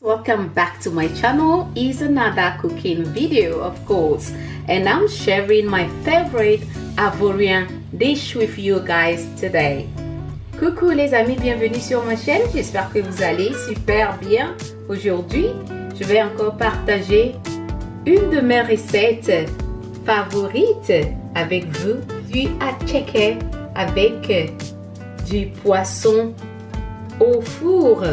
welcome back to my channel. Is another cooking video, of course, and I'm sharing my favorite Ivorian dish with you guys today. Coucou les amis, bienvenue sur ma chaîne. J'espère que vous allez super bien. Aujourd'hui, je vais encore partager une de mes recettes favorites avec vous, du attiéké avec du poisson au four.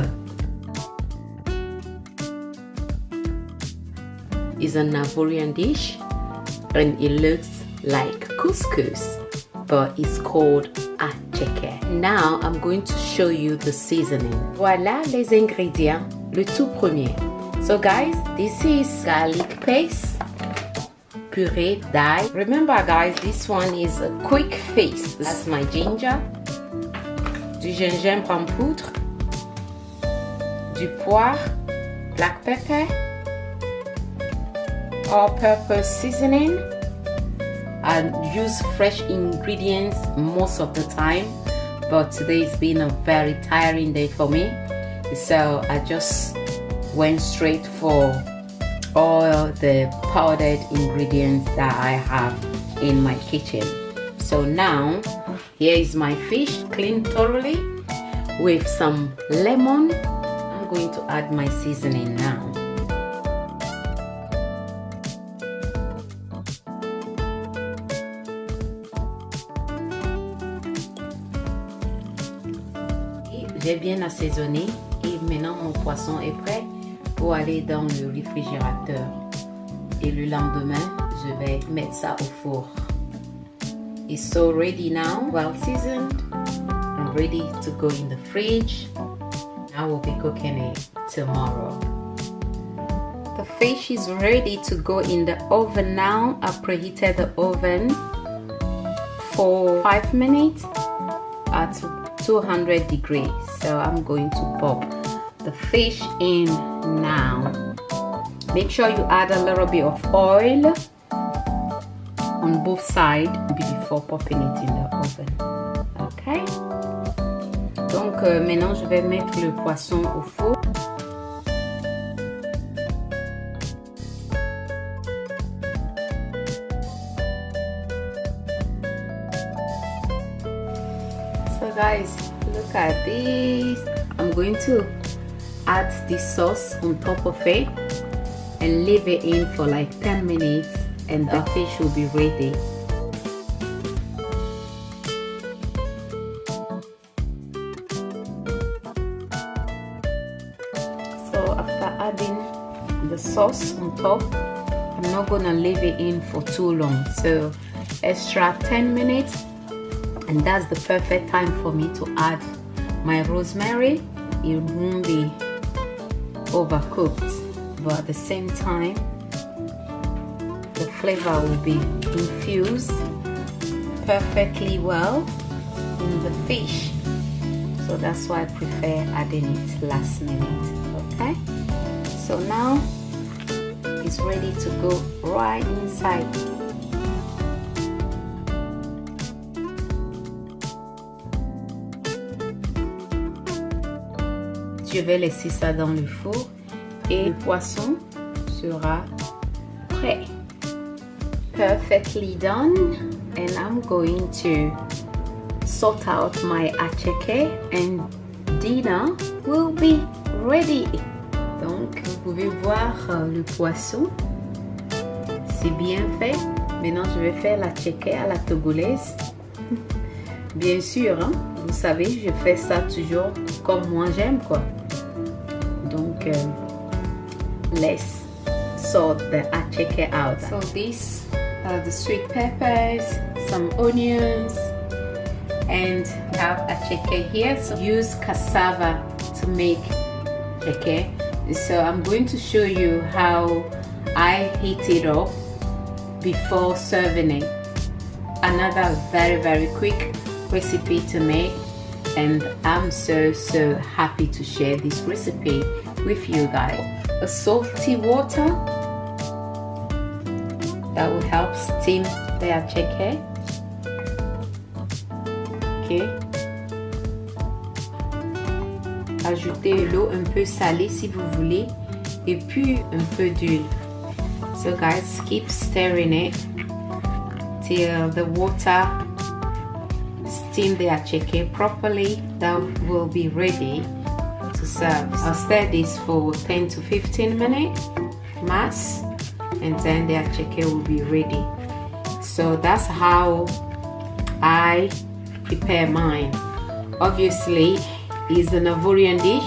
It's an Ivorian dish and it looks like couscous, but it's called attiéké. Now I'm going to show you the seasoning. Voilà les ingrédients. Le tout premier. So guys, this is garlic paste, puree d'ail. Remember guys, this one is a quick fix. That's my ginger, du gingembre en poudre, du poivre, black pepper, all-purpose seasoning. I use fresh ingredients most of the time, but today's been a very tiring day for me, so I just went straight for all the powdered ingredients that I have in my kitchen. So now here is my fish, cleaned thoroughly with some lemon. I'm going to add my seasoning now. J'ai bien assaisonné et maintenant mon poisson est prêt pour aller dans le réfrigérateur. Et le lendemain, je vais mettre ça au four. It's so ready now, well seasoned, and ready to go in the fridge. I will be cooking it tomorrow. The fish is ready to go in the oven now. I preheated the oven for 5 minutes at 200 degrees. So I'm going to pop the fish in now. Make sure you add a little bit of oil on both sides before popping it in the oven. Okay. Donc maintenant je vais mettre le poisson au four. So guys, look at this. I'm going to add this sauce on top of it and leave it in for like 10 minutes and the fish will be ready. So after adding the sauce on top, I'm not gonna leave it in for too long, so extra 10 minutes, and that's the perfect time for me to add my rosemary. It won't be overcooked, but at the same time the flavor will be infused perfectly well in the fish, so that's why I prefer adding it last minute. Okay, so now it's ready to go right inside. Je vais laisser ça dans le four et le poisson sera prêt. Perfectly done, and I'm going to sort out my attiéké and dinner will be ready. Donc vous pouvez voir le poisson, c'est bien fait. Maintenant je vais faire l'attiéké à la togolaise. Bien sûr, hein, vous savez, je fais ça toujours comme moi j'aime quoi. Donc let's sort the attiéké out. So these are the sweet peppers, some onions, and we have attiéké here. So use cassava to make attiéké. So I'm going to show you how I heat it up before serving it. Another very quick recipe to make, and I'm so happy to share this recipe with you guys. A salty water that will help steam the attiéké. Okay, ajouter l'eau un peu salée si vous voulez et puis un peu d'huile. So guys, keep stirring it till the water steam the attiéké properly. That will be ready to serve. I'll stir this for 10 to 15 minutes max, and then the attiéké will be ready. So that's how I prepare mine. Obviously, it's an Ivorian dish,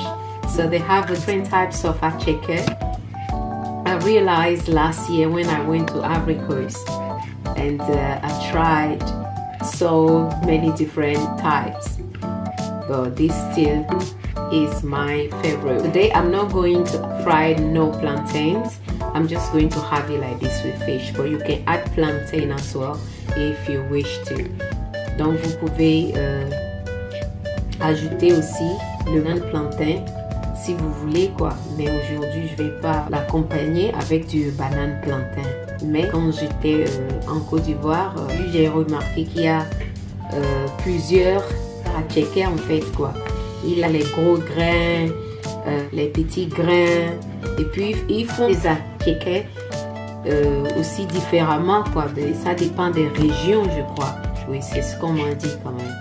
so they have different types of attiéké. I realized last year when I went to Ivory Coast, and I tried so many different types, but this still is my favorite. Today I'm not going to fry no plantains. I'm just going to have it like this with fish, but you can add plantain as well if you wish to. Donc vous pouvez ajouter aussi le grain de plantain si vous voulez quoi, mais aujourd'hui je vais pas l'accompagner avec du banane plantain. Mais quand j'étais en Côte d'Ivoire, j'ai remarqué qu'il y a plusieurs attiéké en fait quoi. Il a les gros grains, les petits grains, et puis ils font des attiéké aussi différemment quoi. Ça dépend des régions je crois. Oui, c'est ce qu'on m'a dit quand même.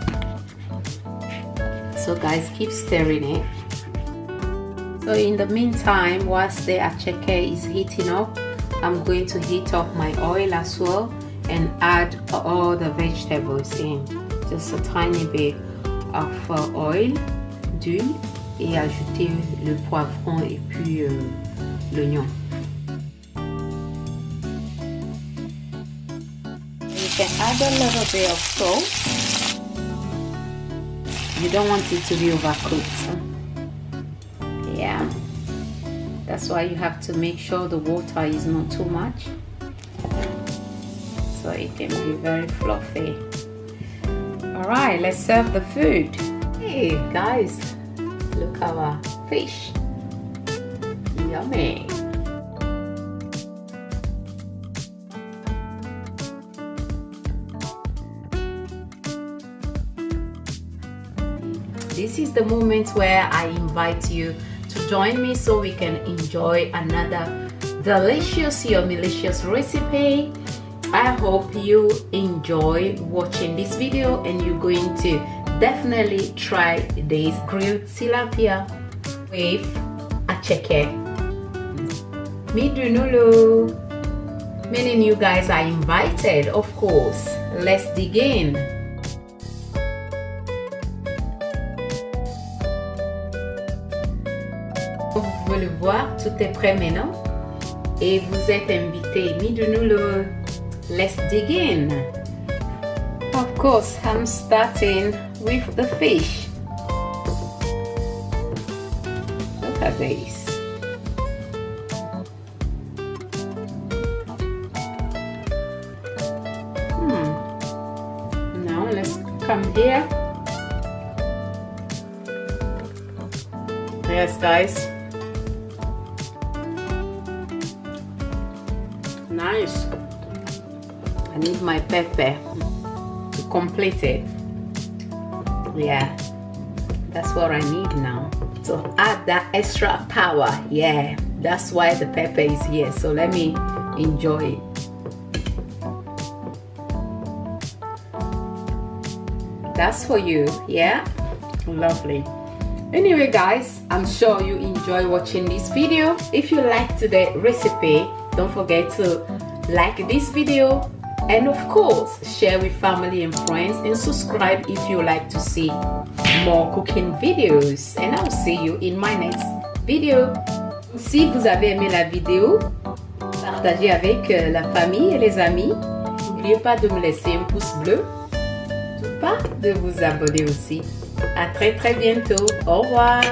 So guys, keep stirring it. So in the meantime, whilst the attiéké is heating up, I'm going to heat up my oil as well and add all the vegetables in. Just a tiny bit of oil, d'huile, et ajouter le poivron et puis l'oignon. You can add a little bit of salt. You don't want it to be overcooked. Yeah, that's why you have to make sure the water is not too much, so it can be very fluffy. All right, let's serve the food. Hey guys, look at our fish. Yummy. This is the moment where I invite you to join me so we can enjoy another delicious, yummy-licious recipe. I hope you enjoy watching this video and you're going to definitely try this grilled tilapia with attiéké. Midunulu. Meaning you guys are invited, of course. Let's dig in. Vous pouvez le voir, tout est prêt maintenant et vous êtes invités. Midunulu. Let's dig in. Of course, I'm starting with the fish. Look at this. Now let's come here. Yes, guys. Nice. I need my pepper to complete it. Yeah, that's what I need now to add that extra power. Yeah, that's why the pepper is here. So let me enjoy it. That's for you. Yeah, lovely. Anyway guys, I'm sure you enjoy watching this video. If you liked the recipe, don't forget to like this video, and of course share with family and friends, and subscribe if you like to see more cooking videos, and I'll see you in my next video. Si vous avez aimé la vidéo, partagez avec la famille et les amis. N'oubliez pas de me laisser un pouce bleu, pas de vous abonner aussi. À très bientôt. Au revoir.